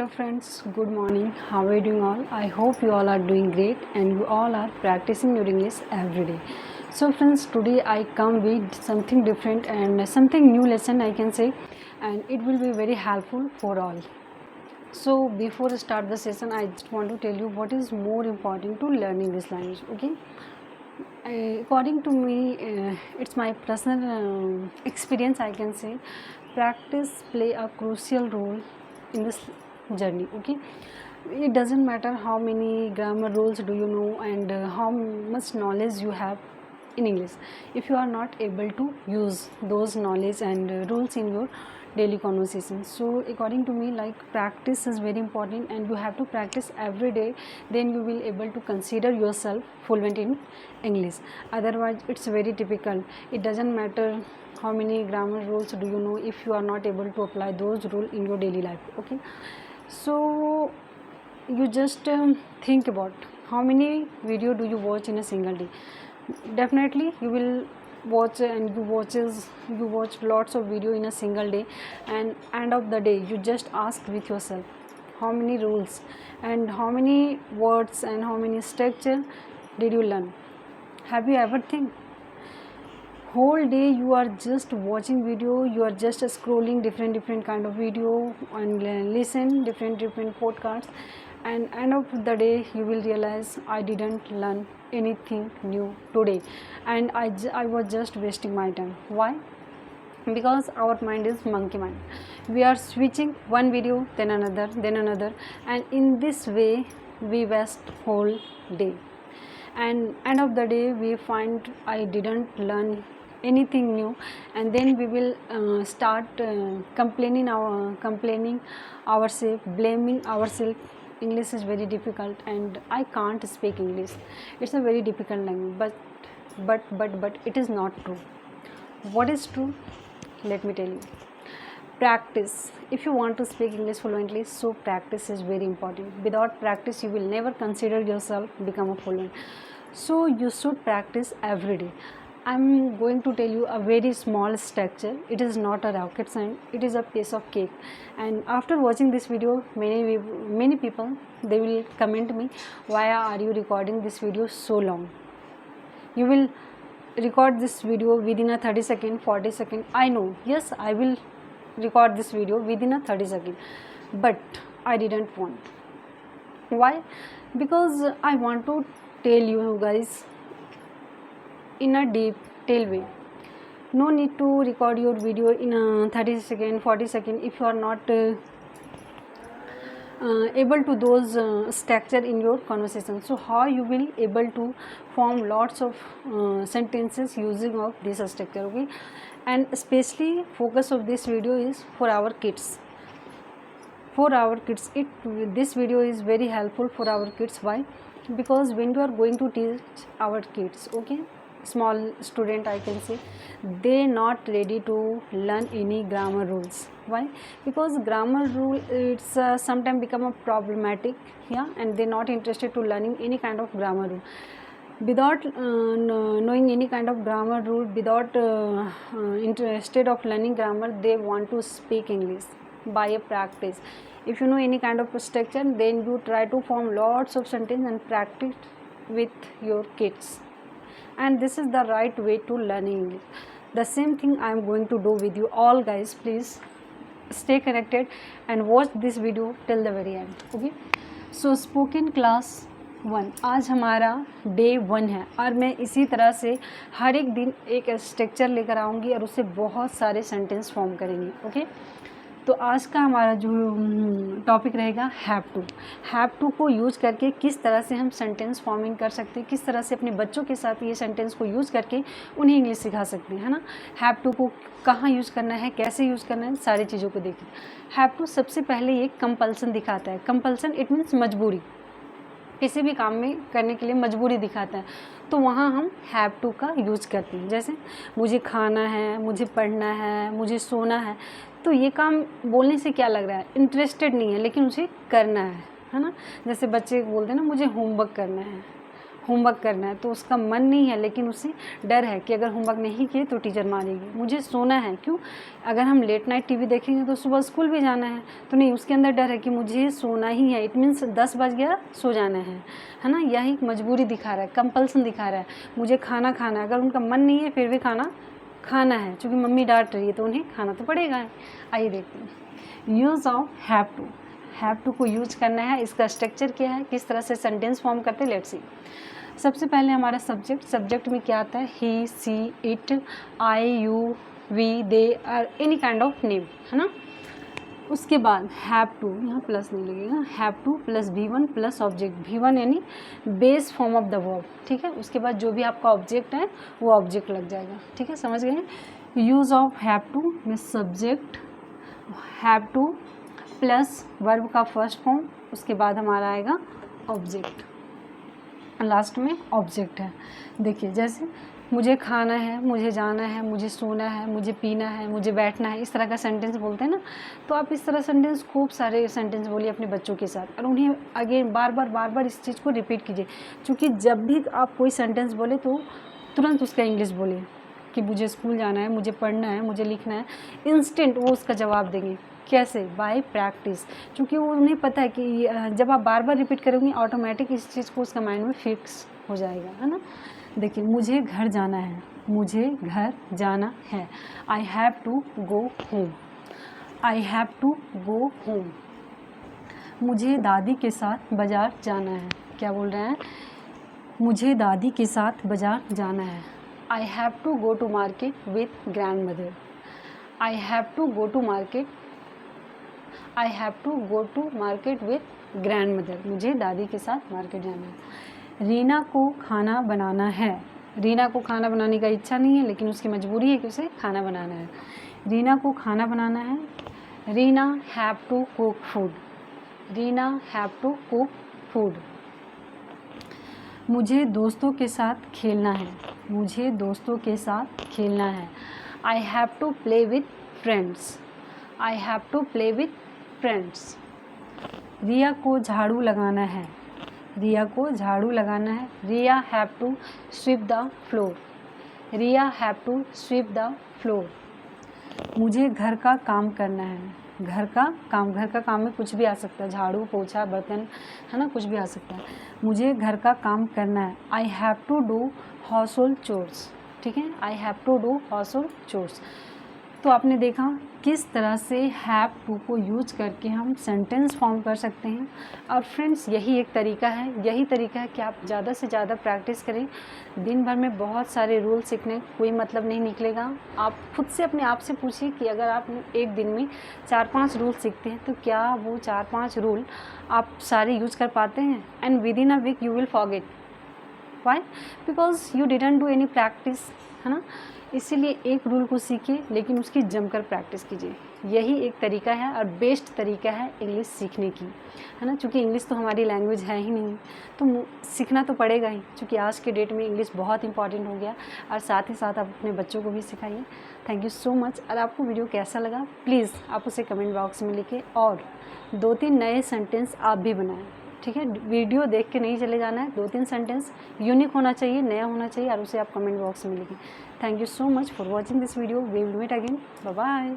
Hello friends, good morning. How are you doing all? I hope you all are doing great and you all are practicing your English every day. So friends, today I come with something different and something new lesson I can say, and it will be very helpful for all. So before I start the session, I just want to tell you what is more important to learning this language. Okay, according to me, it's my personal experience. I can say practice play a crucial role in this journey. Okay, it doesn't matter how many grammar rules do you know and how much knowledge you have in English. If you are not able to use those knowledge and rules in your daily conversation, so according to me, like, practice is very important and you have to practice every day, then you will able to consider yourself fluent in English. Otherwise it's very difficult. It doesn't matter how many grammar rules do you know if you are not able to apply those rules in your daily life. Okay, so you just think about how many video do you watch in a single day. Definitely you will watch and you watch lots of video in a single day, and end of the day you just ask with yourself how many rules and how many words and how many structure did you learn. Have you ever think whole day you are just watching video, you are just scrolling different kind of video and listen different podcasts, and end of the day you will realize I didn't learn anything new today, and I was just wasting my time. Why? Because our mind is monkey mind. We are switching one video then another, and in this way we waste whole day, and end of the day we find I didn't learn anything new, and then we will start complaining ourselves, blaming ourselves. English is very difficult and I can't speak English. It's a very difficult language, but it is not true. What is true? Let me tell you. Practice. If you want to speak English fluently, so practice is very important. Without practice you will never consider yourself become a fluent. So you should practice every day. I'm going to tell you a very small structure. It is not a rocket science, it is a piece of cake. And after watching this video, many people, they will comment me, why are you recording this video so long? You will record this video within a 30 second, 40 second. I know, yes, I will record this video within a 30 second, but I didn't want. Why? Because I want to tell you guys in a detail way. No need to record your video in a 30 second, 40 second if you are not able to those structure in your conversation. So how you will able to form lots of sentences using of this structure. Okay, and especially focus of this video is for our kids. This video is very helpful for our kids. Why? Because when you are going to teach our kids, okay, small student, I can say, they not ready to learn any grammar rules. Why? Because grammar rule, it's sometimes become a problematic, yeah, and they not interested to learning any kind of grammar rule. Without knowing any kind of grammar rule, without interested of learning grammar, they want to speak English by a practice. If you know any kind of structure, then you try to form lots of sentence and practice with your kids, and this is the right way to learn English. The same thing I am going to do with you all, guys. Please stay connected and watch this video till the very end. Okay, so spoken class 1, आज हमारा day 1 है और मैं इसी तरह से हर एक दिन एक स्ट्रक्चर लेकर आऊँगी और उससे बहुत सारे सेंटेंस फॉर्म करेंगे. ओके, तो आज का हमारा जो टॉपिक रहेगा हैव टू को यूज़ करके किस तरह से हम सेंटेंस फॉर्मिंग कर सकते हैं, किस तरह से अपने बच्चों के साथ ये सेंटेंस को यूज़ करके उन्हें इंग्लिश सिखा सकते हैं, है ना. हैव टू को कहाँ यूज़ करना है, कैसे यूज़ करना है, सारी चीज़ों को देखिए. हैव टू सबसे पहले ये कंपल्सन दिखाता है. कंपल्सन इट मीन्स मजबूरी, किसी भी काम में करने के लिए मजबूरी दिखाता है, तो वहाँ हम हैव टू का यूज़ करते हैं. जैसे मुझे खाना है, मुझे पढ़ना है, मुझे सोना है, तो ये काम बोलने से क्या लग रहा है, इंटरेस्टेड नहीं है लेकिन उसे करना है ना. जैसे बच्चे बोलते हैं ना, मुझे होमवर्क करना है, होमवर्क करना है, तो उसका मन नहीं है लेकिन उसे डर है कि अगर होमवर्क नहीं किए तो टीचर मारेगी। मुझे सोना है, क्यों, अगर हम लेट नाइट टीवी देखेंगे तो सुबह स्कूल भी जाना है, तो नहीं, उसके अंदर डर है कि मुझे सोना ही है, इट मीन्स 10 बज गया सो जाना है ना। यही मजबूरी दिखा रहा है, कंपल्सन दिखा रहा है, मुझे खाना खाना है। अगर उनका मन नहीं है फिर भी खाना है, क्योंकि मम्मी डांट रही है तो उन्हें खाना तो पड़ेगा। आइए देखते हैं यूज़ ऑफ हैव टू को यूज करना है। इसका स्ट्रक्चर क्या है, किस तरह से सेंटेंस फॉर्म करते हैं, लेट्स सी। सबसे पहले हमारा सब्जेक्ट में क्या आता है, ही, सी, इट, आई, यू, वी, दे और एनी काइंड ऑफ नेम, है ना। उसके बाद हैव टू, यहाँ प्लस नहीं लगेगा, have two plus V1 plus object, V1 यानी base form of the verb, ठीक है। उसके बाद जो भी आपका ऑब्जेक्ट है वो ऑब्जेक्ट लग जाएगा, ठीक है, समझ गए। यूज़ ऑफ हैव टू में subject have two plus verb का फर्स्ट फॉर्म, उसके बाद हमारा आएगा ऑब्जेक्ट, लास्ट में ऑब्जेक्ट है। देखिए जैसे मुझे खाना है, मुझे जाना है, मुझे सोना है, मुझे पीना है, मुझे बैठना है, इस तरह का सेंटेंस बोलते हैं ना। तो आप इस तरह सेंटेंस, खूब सारे सेंटेंस बोलिए अपने बच्चों के साथ और उन्हें अगेन बार बार इस चीज़ को रिपीट कीजिए, क्योंकि जब भी आप कोई सेंटेंस बोले तो तुरंत उसका इंग्लिश बोलिए कि मुझे स्कूल जाना है, मुझे पढ़ना है, मुझे लिखना है, इंस्टेंट वो उसका जवाब देंगे। कैसे, बाय प्रैक्टिस, क्योंकि वो उन्हें पता है कि जब आप बार बार रिपीट करोगे ऑटोमेटिक इस चीज़ को उसका माइंड में फिक्स हो जाएगा, है ना। देखिए मुझे घर जाना है, मुझे घर जाना है, I have to go home, I have to go home. मुझे दादी के साथ बाज़ार जाना है, क्या बोल रहे हैं, मुझे दादी के साथ बाज़ार जाना है, I have to go to market with grandmother, I have to go to market, I have to go to market with grandmother, मुझे दादी के साथ मार्केट जाना है। रीना को खाना बनाना है, रीना को खाना बनाने का इच्छा नहीं है लेकिन उसकी मजबूरी है कि उसे खाना बनाना है, रीना को खाना बनाना है। Reena have to cook food, Reena have to cook food. मुझे दोस्तों के साथ खेलना है, मुझे दोस्तों के साथ खेलना है, I have to play with friends, I have to play with friends. Riya को झाड़ू लगाना है, रिया को झाड़ू लगाना है, Riya have to sweep the floor, Riya have to sweep the floor. मुझे घर का काम करना है, घर का काम में कुछ भी आ सकता है, झाड़ू पोछा बर्तन, है ना, कुछ भी आ सकता है। मुझे घर का काम करना है, I have to do household chores, ठीक है, I have to do household chores. तो आपने देखा किस तरह से हैव टू को यूज करके हम सेंटेंस फॉर्म कर सकते हैं। और फ्रेंड्स यही एक तरीका है, यही तरीका है कि आप ज़्यादा से ज़्यादा प्रैक्टिस करें। दिन भर में बहुत सारे रूल सीखने कोई मतलब नहीं निकलेगा। आप खुद से अपने आप से पूछिए कि अगर आप एक दिन में 4-5 रूल सीखते हैं तो क्या वो 4-5 रूल आप सारे यूज कर पाते हैं। And within a week you will forget, why, because you didn't do any practice, है ना। इसीलिए एक रूल को सीखिए लेकिन उसकी जमकर प्रैक्टिस कीजिए। यही एक तरीका है और बेस्ट तरीका है इंग्लिश सीखने की, है ना। क्योंकि इंग्लिश तो हमारी लैंग्वेज है ही नहीं, तो सीखना तो पड़ेगा ही, क्योंकि आज के डेट में इंग्लिश बहुत इंपॉर्टेंट हो गया। और साथ ही साथ आप अपने बच्चों को भी सिखाइए। Thank you so much. और आपको वीडियो कैसा लगा प्लीज़ आप उसे कमेंट बॉक्स में लिखें और 2-3 नए सेंटेंस आप भी बनाएं, ठीक है। वीडियो देख के नहीं चले जाना है, 2-3 सेंटेंस यूनिक होना चाहिए, नया होना चाहिए और उसे आप कमेंट बॉक्स में लिखें। Thank you so much for watching this video. We will meet again, bye bye.